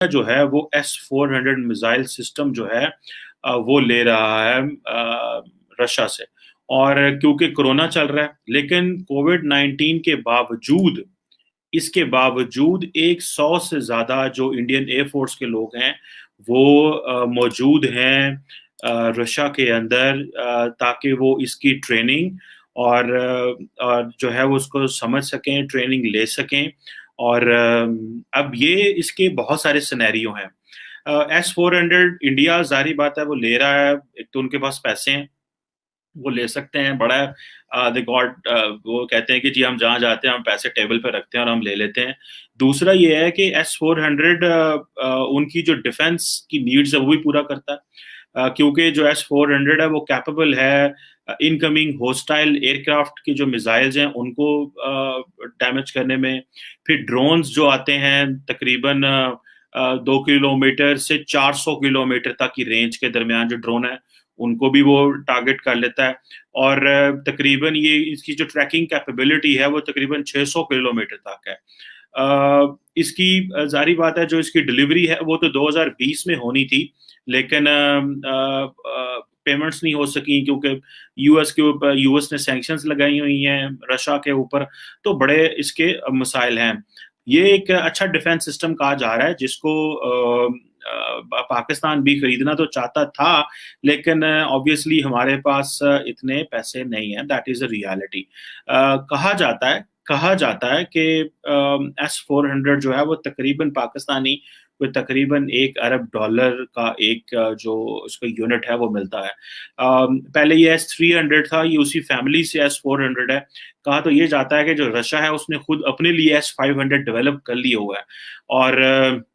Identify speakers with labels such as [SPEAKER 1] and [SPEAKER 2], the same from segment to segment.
[SPEAKER 1] जो है वो S-400 मिसाइल सिस्टम जो है वो ले रहा है रशिया से। और क्योंकि कोरोना चल रहा है, लेकिन कोविड-19 के बावजूद, इसके बावजूद 100 से ज्यादा जो इंडियन एयरफोर्स के लोग हैं वो मौजूद हैं रशिया के अंदर, ताकि वो इसकी ट्रेनिंग और जो है वो उसको समझ सकें, ट्रेनिंग ले सकें। और अब ये इसके बहुत सारे सिनेरियो हैं। S-400 इंडिया जारी बात है वो ले रहा है। एक तो उनके पास पैसे हैं, वो ले सकते हैं, बड़ा दे गॉट, वो कहते हैं कि जी हम जहाँ जाते हैं हम पैसे टेबल पे रखते हैं और हम ले लेते हैं। दूसरा ये है कि S-400 उनकी जो डिफेंस की नीड्स है वो भी पूरा करता है, क्योंकि जो S-400 है वो कैपेबल है इनकमिंग होस्टाइल एयरक्राफ्ट की जो मिसाइल्स हैं उनको डैमेज करने में। फिर ड्रोन्स जो आते हैं तकरीबन 2 किलोमीटर से 400 किलोमीटर तक की रेंज के दरमियान जो ड्रोन है उनको भी वो टारगेट कर लेता है। और तकरीबन ये इसकी जो ट्रैकिंग कैपेबिलिटी है वो तकरीबन 600 किलोमीटर तक है। इसकी जारी बात है जो इसकी डिलीवरी है वो तो 2020 में होनी थी, लेकिन पेमेंट्स नहीं हो सकी क्योंकि यूएस ने सैंक्शंस लगाई हुई हैं रशिया के ऊपर। तो बड़े इसके मसाइल हैं। ये एक अच्छा डिफेंस सिस्टम कहा जा रहा है जिसको पाकिस्तान भी खरीदना तो चाहता था, लेकिन ऑब्वियसली हमारे पास इतने पैसे नहीं हैं। That is a reality. कहा जाता है कि S-400 जो है वो तकरीबन पाकिस्तानी कोई तकरीबन $1 अरब का एक जो उसका यूनिट है वो मिलता है। पहले ये S-300 था, ये उसी फैमिली से S-400 है। कहा तो ये जाता है कि जो रशिया है उसने खुद अपने लिए S-500 डेवलप कर लिया हुआ है, और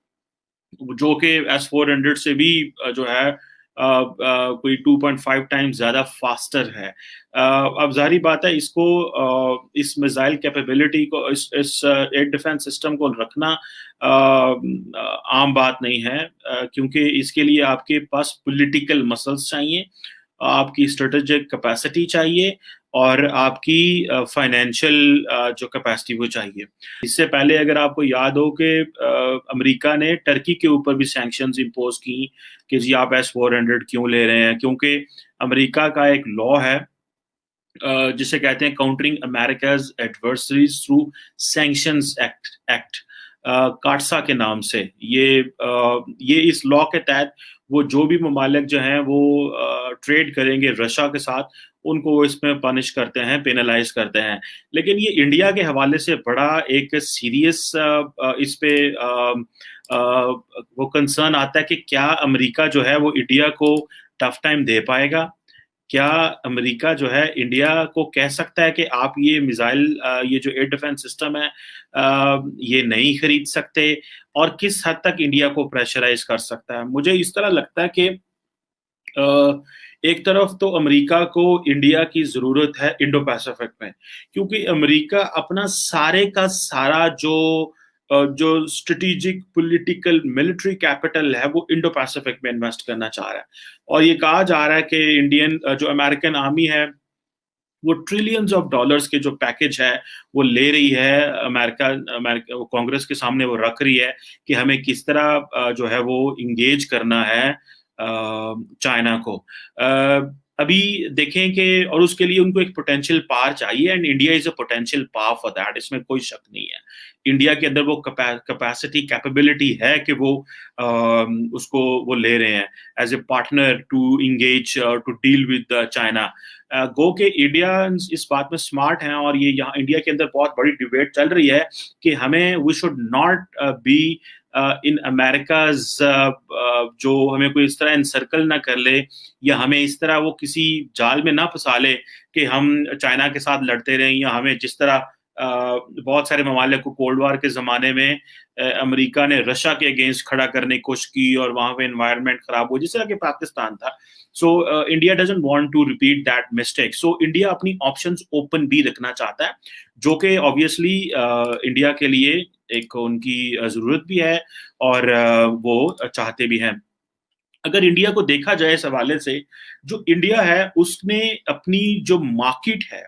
[SPEAKER 1] जो कि S-400 से भी जो है कोई 2.5 टाइम्स ज्यादा फास्टर है। अब जारी बात है इसको इस मिसाइल कैपेबिलिटी को, इस एयर डिफेंस सिस्टम को रखना आम बात नहीं है, क्योंकि इसके लिए आपके पास पॉलिटिकल मसल्स चाहिए, आपकी स्ट्रेटेजिक कैपेसिटी चाहिए, और आपकी फाइनेंशियल जो कैपेसिटी वो चाहिए। इससे पहले अगर आपको याद हो कि अमेरिका ने टर्की के ऊपर भी सैंक्शंस इम्पोज की कि जी आप S-400 क्यों ले रहे हैं, क्योंकि अमेरिका का एक लॉ है जिसे कहते हैं countering America's adversaries through sanctions act, CAATSA के नाम से। ये इस लॉ के तहत वो जो भी ममालिक जो हैं वो ट्रेड करेंगे रशिया के साथ, उनको इसमें पनिश करते हैं, पेनलाइज करते हैं। लेकिन ये इंडिया के हवाले से बड़ा एक सीरियस इस पे वो कंसर्न आता है कि क्या अमेरिका जो है वो इंडिया को टफ टाइम दे पाएगा। क्या अमेरिका जो है इंडिया को कह सकता है कि आप ये मिसाइल, ये जो एयर डिफेंस सिस्टम है ये नहीं खरीद सकते, और किस हद तक इंडिया को प्रेशराइज कर सकता है। मुझे इस तरह लगता है कि एक तरफ तो अमेरिका को इंडिया की जरूरत है इंडो पैसिफिक में, क्योंकि अमेरिका अपना सारे का सारा जो स्ट्रेटेजिक पॉलिटिकल मिलिट्री कैपिटल है वो इंडो पैसिफिक में इन्वेस्ट करना चाह रहा है। और ये कहा जा रहा है कि इंडियन जो अमेरिकन आर्मी है वो ट्रिलियंस ऑफ डॉलर्स के जो पैकेज है वो ले रही है। अमेरिका वो कांग्रेस के सामने वो रख रही है कि हमें किस तरह जो है वो इंगेज करना है चाइना को। अभी देखें कि, और उसके लिए उनको एक पोटेंशियल पावर चाहिए, and India is a potential power for that, इसमें कोई शक नहीं है। इंडिया के अंदर वो कैपेसिटी कैपेबिलिटी है कि वो उसको वो ले रहे हैं as a partner to engage to deal with China. गो के इंडिया इस बात में स्मार्ट हैं, और ये यहाँ इंडिया के अंदर बहुत बड़ी डिबेट चल रही है कि हमें we should not be in America's, जो हमें कोई इस तरह इनसर्कल ना कर ले, या हमें इस तरह वो किसी जाल में ना फंसा ले कि हम चाइना के साथ लड़ते रहें, या हमें जिस तरह बहुत सारे ममालिक को कोल्ड वार के ज़माने में अमेरिका ने रशिया के अगेंस्ट खड़ा करने की कोशिश की और वहाँ पे एनवायरनमेंट खराब हो, जिस तरह के पाकिस्तान था। So India doesn't want to repeat that mistake. So India अपनी ऑप्शंस ओपन भी रखना चाहता है, जो कि ऑब्वियसली इंडिया के लिए एक उनकी ज़रूरत भी है, और वो चाहते भी हैं। अगर इंडिया को देखा जाए इस हवाले से, जो इंडिया है उसने अपनी जो मार्केट है,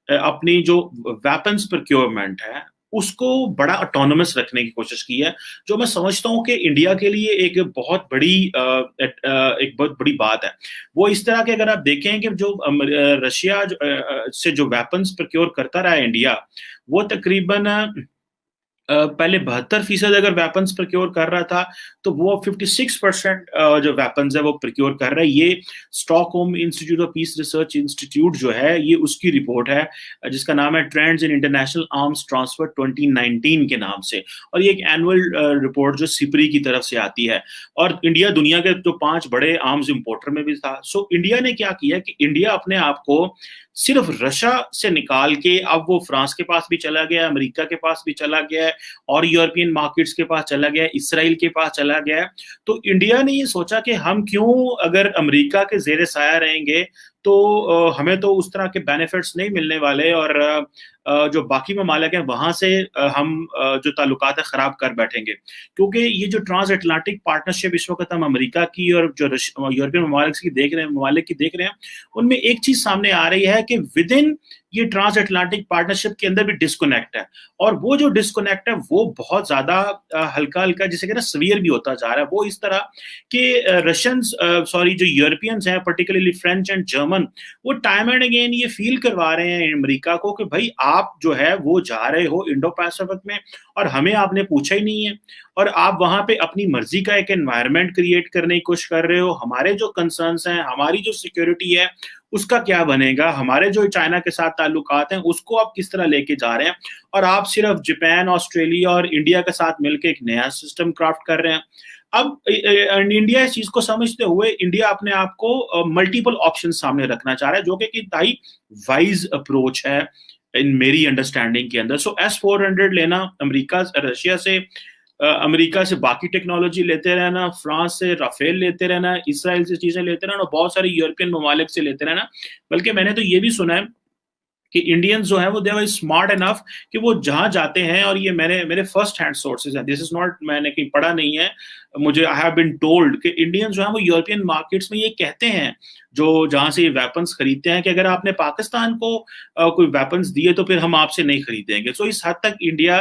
[SPEAKER 1] अपनी जो वेपन्स प्रोक्योरमेंट है, उसको बड़ा ऑटोनोमस रखने की कोशिश की है, जो मैं समझता हूँ कि इंडिया के लिए एक बहुत बड़ी बात है। वो इस तरह के, अगर आप देखें कि जो रशिया से जो वेपन्स प्रोक्योर करता रहा है इंडिया, वो तकरीबन पहले 72% अगर वेपन्स प्रोक्योर कर रहा था, तो वो 56% जो वेपन्स है वो प्रोक्योर कर रहा है। ये Stockholm institute of Peace Research institute जो है, ये उसकी रिपोर्ट है, जिसका नाम है trends in international arms transfer 2019 के नाम से। और ये एक एनुअल रिपोर्ट जो सिपरी की तरफ से आती है। और इंडिया दुनिया के जो 5 बड़े आर्म्स इंपोर्टर में भी था। सो इंडिया ने क्या किया कि इंडिया अपने आप को सिर्फ रशिया से निकाल के अब वो फ्रांस के पास भी चला गया, अमेरिका के पास भी चला गया है, और यूरोपियन मार्केट्स के पास चला गया है, इसराइल के पास चला गया है। तो इंडिया ने ये सोचा कि हम क्यों, अगर अमेरिका के जेर साया रहेंगे तो हमें तो उस तरह के बेनिफिट्स नहीं मिलने वाले, और जो बाकी ममालिक हैं वहां से हम जो ताल्लुकात है खराब कर बैठेंगे। क्योंकि ये जो ट्रांस अटलांटिक पार्टनरशिप इस वक्त हम अमेरिका की और जो यूरोपियन ममालिक की देख रहे हैं, उनमें एक चीज सामने आ रही है कि विद इन ये ट्रांस अटलांटिक पार्टनरशिप के अंदर भी डिस्कनेक्ट है। और वो जो डिस्कनेक्ट है वो बहुत ज्यादा हल्का हल्का, जिसे कहना सवियर भी होता जा रहा है। वो इस तरह कि जो यूरोपियंस हैं, पर्टिकुलरली फ्रेंच एंड जर्मन, वो टाइम एंड अगेन ये फील करवा रहे हैं अमेरिका को कि भाई आप जो है वो जा रहे हो इंडो पैसिफिक में, और हमें आपने पूछा ही नहीं है, और आप वहां पे अपनी मर्जी का एक एनवायरनमेंट क्रिएट करने की कोशिश कर रहे हो। हमारे जो कंसर्न्स हैं, हमारी जो सिक्योरिटी है, उसका क्या बनेगा, हमारे जो चाइना के साथ ताल्लुकात हैं उसको आप किस तरह लेके जा रहे हैं, और आप सिर्फ जापान, ऑस्ट्रेलिया और इंडिया के साथ मिलकर एक नया सिस्टम क्राफ्ट कर रहे हैं। अब इंडिया इस चीज को समझते हुए इंडिया अपने आप को मल्टीपल ऑप्शन सामने रखना चाह रहा है, जो कि इंतहाई वाइज अप्रोच है इन मेरी अंडरस्टैंडिंग के अंदर। सो S-400 लेना, रशिया से अमेरिका से बाकी टेक्नोलॉजी लेते रहना, फ्रांस से राफेल लेते रहना, इसराइल से चीजें लेते रहना, बहुत सारे यूरोपियन ममालिक से लेते रहना। बल्कि मैंने तो ये भी सुना है कि इंडियंस जो है वो दे आर स्मार्ट इनफ कि वो जहां जाते हैं, और ये मेरे फर्स्ट हैंड सोर्सेज हैं, दिस इज नॉट, मैंने कहीं पढ़ा नहीं है, मुझे आई हैव बीन टोल्ड कि इंडियंस जो है वो यूरोपियन मार्केट्स में ये कहते हैं, जो जहां से ये वेपन्स खरीदते हैं, कि अगर आपने पाकिस्तान को कोई वेपन्स दिए तो फिर हम आपसे नहीं खरीदेंगे। सो इस हद तक इंडिया